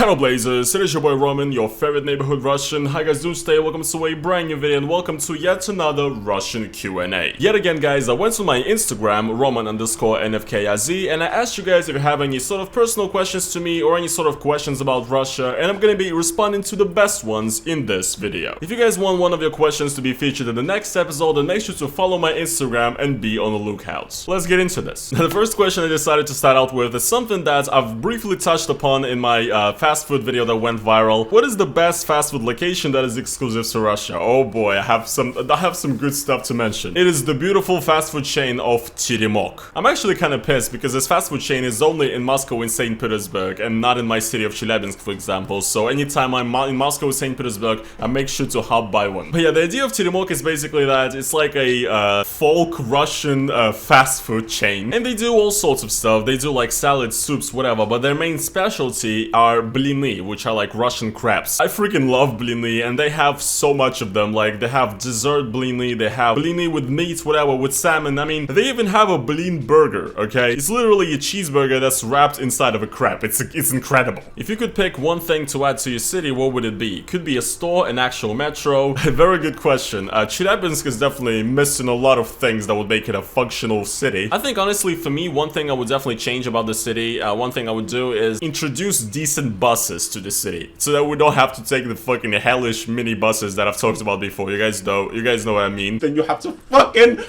Hello Blazers, it is your boy Roman, your favorite neighborhood Russian. Hi guys, do stay, welcome to a brand new video and welcome to yet another Russian Q&A. Yet again guys, I went to my Instagram, Roman_NFKIZ, and I asked you guys if you have any sort of personal questions to me or any sort of questions about Russia, and I'm gonna be responding to the best ones in this video. If you guys want one of your questions to be featured in the next episode, then make sure to follow my Instagram and be on the lookout. Let's get into this. Now, the first question I decided to start out with is something that I've briefly touched upon in my fast food video that went viral. What is the best fast food location that is exclusive to Russia? Oh boy, I have some good stuff to mention. It is the beautiful fast food chain of Teремок. I'm actually kind of pissed because this fast food chain is only in Moscow and St. Petersburg and not in my city of Chelyabinsk, for example. So anytime I'm in Moscow or St. Petersburg, I make sure to hop by one. But yeah, the idea of Teремок is basically that it's like a folk Russian fast food chain, and they do all sorts of stuff. They do like salads, soups, whatever, but their main specialty are blini, which are like Russian crepes. I freaking love blini, and they have so much of them. Like, they have dessert blini, they have blini with meat, whatever, with salmon. I mean, they even have a blin burger, okay? It's literally a cheeseburger that's wrapped inside of a crepe. It's incredible. If you could pick one thing to add to your city, what would it be? Could be a store, an actual metro. Very good question. Chelyabinsk is definitely missing a lot of things that would make it a functional city. I think honestly, for me, one thing I would definitely change about the city, one thing I would do is introduce decent buses to the city, so that we don't have to take the fucking hellish mini buses that I've talked about before. You guys know what I mean. Then you have to fucking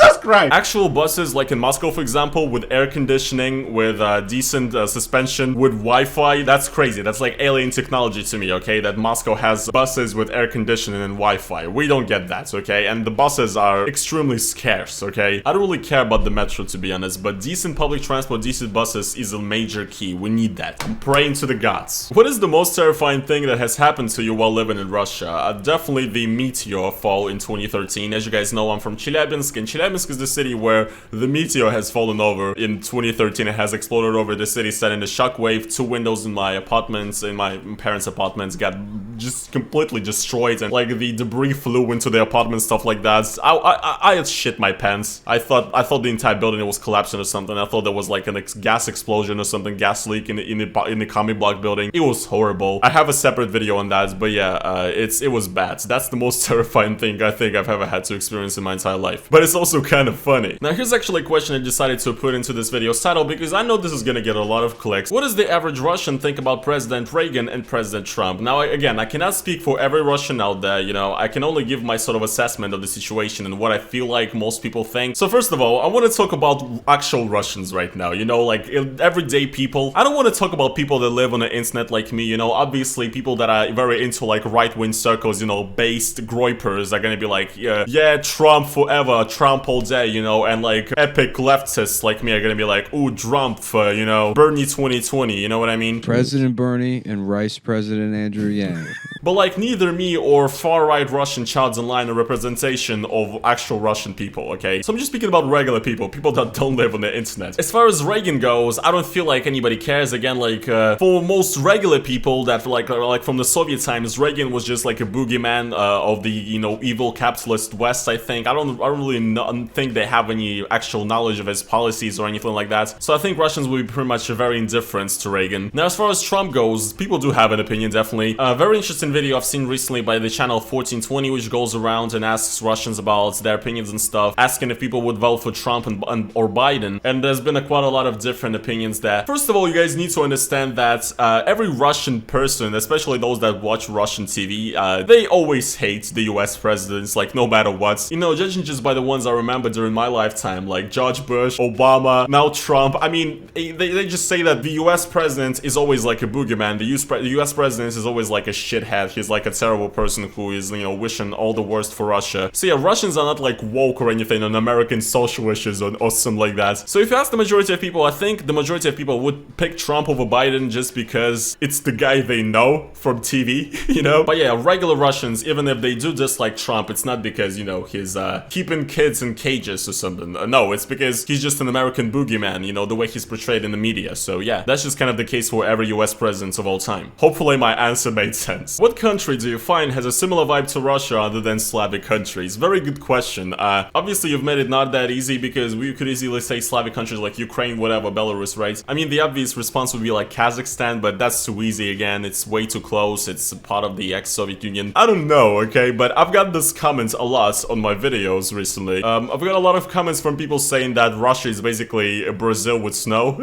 Jesus Christ! Actual buses, like in Moscow, for example, with air conditioning, with decent suspension, with Wi-Fi. That's crazy. That's like alien technology to me, okay? That Moscow has buses with air conditioning and Wi-Fi. We don't get that, okay? And the buses are extremely scarce, okay? I don't really care about the metro, to be honest, but decent public transport, decent buses is a major key. We need that. I'm praying to the gods. What is the most terrifying thing that has happened to you while living in Russia? Definitely the meteor fall in 2013. As you guys know, I'm from Chelyabinsk, and Chelyabinsk is the city where the meteor has fallen over in 2013. It has exploded over the city, sending a shockwave. Two windows in my apartments, in my parents' apartments, got just completely destroyed, and like the debris flew into the apartment, stuff like that. I had shit my pants. I thought the entire building was collapsing or something. I thought there was like a gas explosion or something, gas leak in the commie block building. It was horrible. I have a separate video on that, but yeah, it was bad. That's the most terrifying thing I think I've ever had to experience in my entire life. But it's also kind of funny. Now here's actually a question I decided to put into this video's title because I know this is gonna get a lot of clicks. What does the average Russian think about President Reagan and President Trump? Now again, I cannot speak for every Russian out there, you know. I can only give my sort of assessment of the situation and what I feel like most people think. So first of all, I want to talk about actual Russians right now, you know, like everyday people. I don't want to talk about people that live on the internet like me, you know. Obviously people that are very into like right-wing circles, you know, based groypers are gonna be like, yeah, Trump forever, Trump all day, you know, and like epic leftists like me are gonna be like, ooh, Trump, you know, Bernie 2020, you know what I mean? President Bernie and Vice President Andrew Yang. But like neither me or far-right Russian chads online are representation of actual Russian people, okay? So I'm just speaking about regular people that don't live on the internet. As far as Reagan goes, I don't feel like anybody cares. Again, like for most regular people that like from the Soviet times, Reagan was just like a boogeyman of the, you know, evil capitalist West, I think. I don't really think they have any actual knowledge of his policies or anything like that. So I think Russians will be pretty much very indifferent to Reagan. Now as far as Trump goes, people do have an opinion, definitely. Very interesting video I've seen recently by the channel 1420, which goes around and asks Russians about their opinions and stuff, asking if people would vote for Trump or Biden. And there's been quite a lot of different opinions there. First of all, you guys need to understand that every Russian person, especially those that watch Russian TV, they always hate the US presidents, like no matter what. You know, judging just by the ones I remember during my lifetime, like George Bush, Obama, now Trump. I mean, they just say that the US president is always like a boogeyman. The US president is always like a shithead. He's like a terrible person who is, you know, wishing all the worst for Russia. So yeah, Russians are not like woke or anything on American social issues or something like that. So if you ask the majority of people, I think the majority of people would pick Trump over Biden just because it's the guy they know from TV, you know? But yeah, regular Russians, even if they do dislike Trump, it's not because, you know, he's keeping kids in cages ages or something. No, it's because he's just an American boogeyman, you know, the way he's portrayed in the media. So yeah, that's just kind of the case for every US president of all time. Hopefully my answer made sense. What country do you find has a similar vibe to Russia other than Slavic countries? Very good question. Obviously you've made it not that easy because we could easily say Slavic countries like Ukraine, whatever, Belarus, right? I mean, the obvious response would be like Kazakhstan, but that's too easy again. It's way too close. It's part of the ex-Soviet Union. I don't know, okay? But I've got this comment a lot on my videos recently. I've got a lot of comments from people saying that Russia is basically Brazil with snow.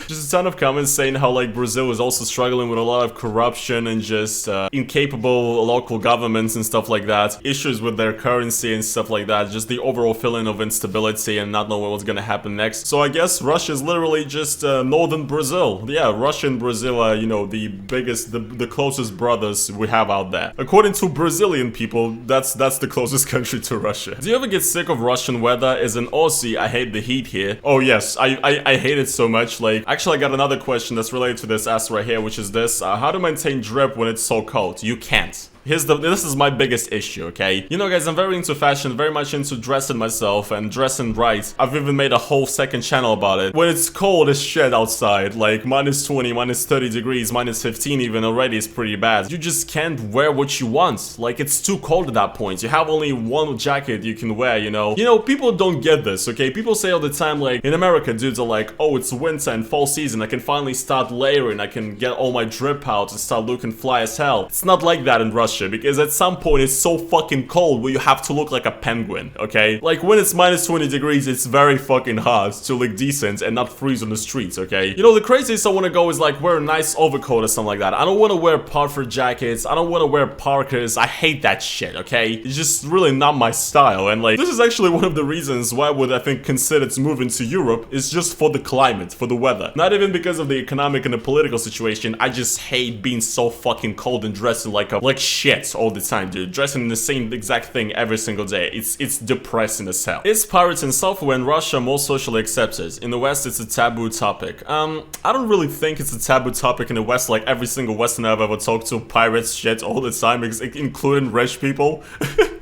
Just a ton of comments saying how like Brazil is also struggling with a lot of corruption and just incapable local governments and stuff like that. Issues with their currency and stuff like that. Just the overall feeling of instability and not knowing what's gonna happen next. So I guess Russia is literally just northern Brazil. Yeah, Russia and Brazil are, you know, the biggest, the closest brothers we have out there. According to Brazilian people, that's the closest country to Russia. Do you ever get sick of Russian weather? As an Aussie, I hate the heat here. Oh yes, I hate it so much. Like, actually I got another question that's related to this ask right here, which is this. How to maintain drip when it's so cold? You can't. This is my biggest issue, okay? You know, guys, I'm very into fashion, very much into dressing myself and dressing right. I've even made a whole second channel about it. When it's cold as shit outside, like minus 20, minus 30 degrees, minus 15 even already is pretty bad. You just can't wear what you want. Like, it's too cold at that point. You have only one jacket you can wear, you know? You know, people don't get this, okay? People say all the time, like, in America, dudes are like, oh, it's winter and fall season. I can finally start layering. I can get all my drip out and start looking fly as hell. It's not like that in Russia. Because at some point it's so fucking cold where you have to look like a penguin, okay? Like when it's minus 20 degrees, it's very fucking hard to look decent and not freeze on the streets, okay? You know, the craziest I want to go is like wear a nice overcoat or something like that. I don't want to wear puffer jackets. I don't want to wear parkas. I hate that shit, okay? It's just really not my style. And like, this is actually one of the reasons why I would, I think, consider to move into Europe is just for the climate, for the weather. Not even because of the economic and the political situation. I just hate being so fucking cold and dressing like shit all the time, dude. Dressing in the same exact thing every single day. It's depressing as hell. Is pirates in software in Russia more socially accepted? In the West, it's a taboo topic. I don't really think it's a taboo topic in the West. Like every single Westerner I've ever talked to, pirates shit all the time, including rich people.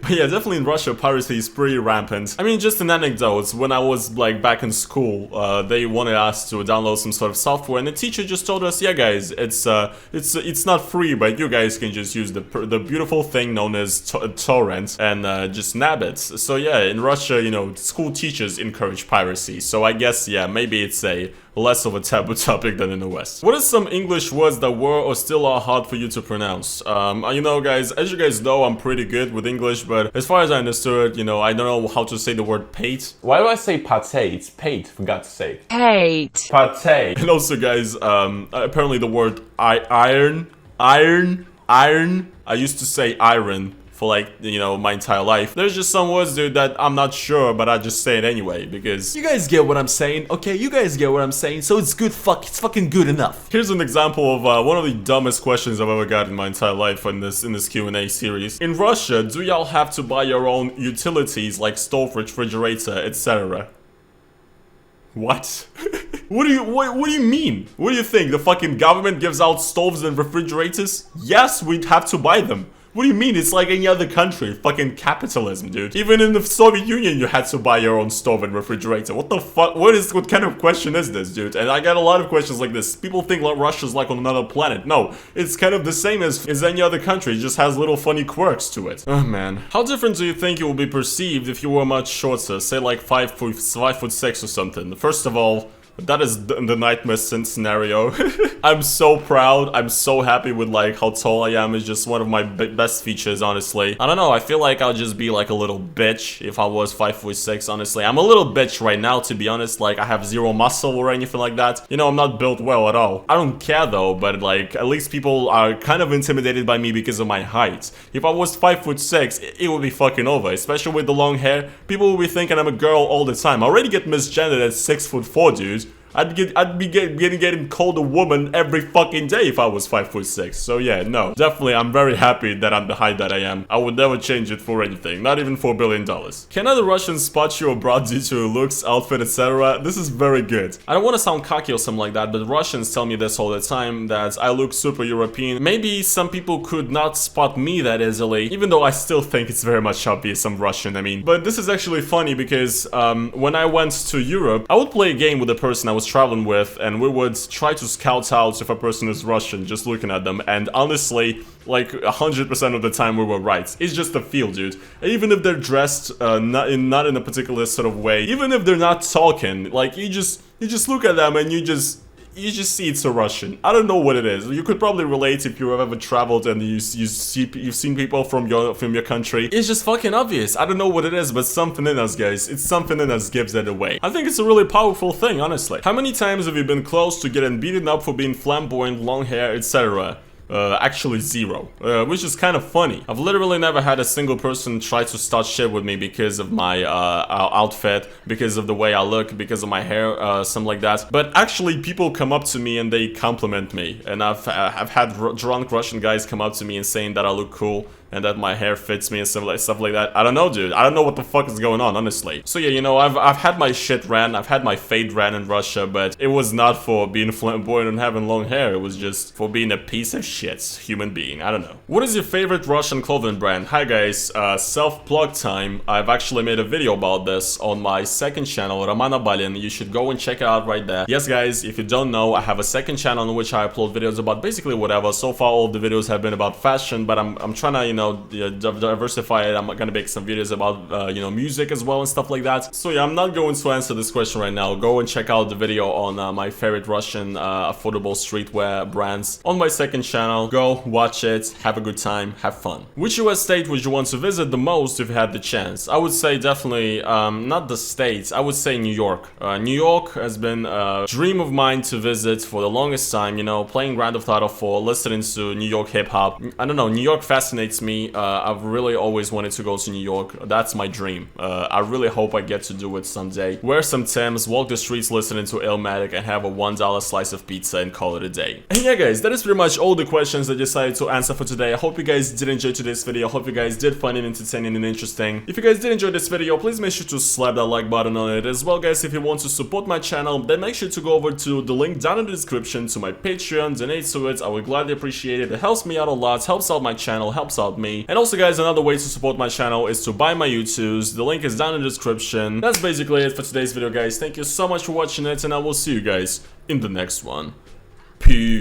But yeah, definitely in Russia, piracy is pretty rampant. I mean, just an anecdote. When I was like back in school, they wanted us to download some sort of software, and the teacher just told us, yeah, guys, it's not free, but you guys can just use the beautiful thing known as torrent and just nab it. So yeah, in Russia, you know, school teachers encourage piracy. So I guess, yeah, maybe it's a less of a taboo topic than in the West. What are some English words that were or still are hard for you to pronounce? You know, guys, as you guys know, I'm pretty good with English, but as far as I understood, you know, I don't know how to say the word pate. Why do I say pate? It's pate, for God's sake. Pate. Pate. And also, guys, apparently the word iron. I used to say iron for like, you know, my entire life. There's just some words, dude, that I'm not sure, but I just say it anyway because you guys get what I'm saying, okay? You guys get what I'm saying, so it's good. It's fucking good enough. Here's an example of one of the dumbest questions I've ever got in my entire life in this Q&A series. In Russia, do y'all have to buy your own utilities like stove, refrigerator, etc.? What? What do you mean? What do you think? The fucking government gives out stoves and refrigerators? Yes, we'd have to buy them. What do you mean? It's like any other country. Fucking capitalism, dude. Even in the Soviet Union, you had to buy your own stove and refrigerator. What the fuck? What kind of question is this, dude? And I get a lot of questions like this. People think like Russia's like on another planet. No, it's kind of the same as any other country. It just has little funny quirks to it. Oh, man. How different do you think you will be perceived if you were much shorter? Say like 5'6" or something. First of all, that is the nightmare scenario. I'm so proud. I'm so happy with like how tall I am. It's just one of my best features, honestly. I don't know. I feel like I'll just be like a little bitch if I was 5'6", honestly. I'm a little bitch right now, to be honest. Like I have zero muscle or anything like that. You know, I'm not built well at all. I don't care though, but like at least people are kind of intimidated by me because of my height. If I was 5'6", it would be fucking over. Especially with the long hair. People will be thinking I'm a girl all the time. I already get misgendered at 6'4", dude. I'd be getting called a woman every fucking day if I was 5'6". So yeah, no, definitely I'm very happy that I'm the height that I am. I would never change it for anything, not even for $1 billion. Can other Russians spot you abroad due to looks, outfit, etc.? This is very good. I don't want to sound cocky or something like that, but Russians tell me this all the time, that I look super European. Maybe some people could not spot me that easily, even though I still think it's very much obvious I'm Russian, I mean. But this is actually funny because when I went to Europe, I would play a game with the person I was traveling with, and we would try to scout out if a person is Russian just looking at them, and honestly, like 100% of the time we were right. It's just a feel, dude. Even if they're dressed not in a particular sort of way, even if they're not talking, like you just look at them and you just see it's a Russian. I don't know what it is. You could probably relate if you've ever traveled and you've seen people from your country. It's just fucking obvious. I don't know what it is, but something in us, guys. It's something in us gives that away. I think it's a really powerful thing, honestly. How many times have you been close to getting beaten up for being flamboyant, long hair, etc.? Actually 0, which is kind of funny. I've literally never had a single person try to start shit with me because of my outfit, because of the way I look, because of my hair, something like that. But actually people come up to me and they compliment me, and I've had drunk Russian guys come up to me and saying that I look cool and that my hair fits me and stuff like that. I don't know, dude. I don't know what the fuck is going on, honestly. So yeah, you know, I've had my shit ran, I've had my fade ran in Russia, but it was not for being flamboyant and having long hair. It was just for being a piece of shit human being. I don't know. What is your favorite Russian clothing brand? Hi guys, self-plug time. I've actually made a video about this on my second channel, Roman Abalin. You should go and check it out right there. Yes guys, if you don't know, I have a second channel on which I upload videos about basically whatever. So far all the videos have been about fashion, but I'm trying to, you know, diversify it. I'm gonna make some videos about you know, music as well and stuff like that. So yeah, I'm not going to answer this question right now. Go and check out the video on my favorite Russian affordable streetwear brands on my second channel. Go watch it, have a good time, have fun. Which US state would you want to visit the most if you had the chance? I would say definitely not the states. I would say New York. New York has been a dream of mine to visit for the longest time. You know, playing Grand Theft Auto 4, listening to New York hip hop. I don't know, New York fascinates me. I've really always wanted to go to New York. That's my dream. I really hope I get to do it someday. Wear some Timbs, walk the streets listening to Illmatic, and have a $1 slice of pizza and call it a day. And yeah guys, that is pretty much all the questions I decided to answer for today. I hope you guys did enjoy today's video. I hope you guys did find it entertaining and interesting. If you guys did enjoy this video, please make sure to slap that like button on it. As well guys, if you want to support my channel, then make sure to go over to the link down in the description to my Patreon, donate to it. I would gladly appreciate it. It helps me out a lot, helps out my channel, helps out me. And also guys, another way to support my channel is to buy my YouTubes. The link is down in the description. That's basically it for today's video guys. Thank you so much for watching it, and I will see you guys in the next one. Peace.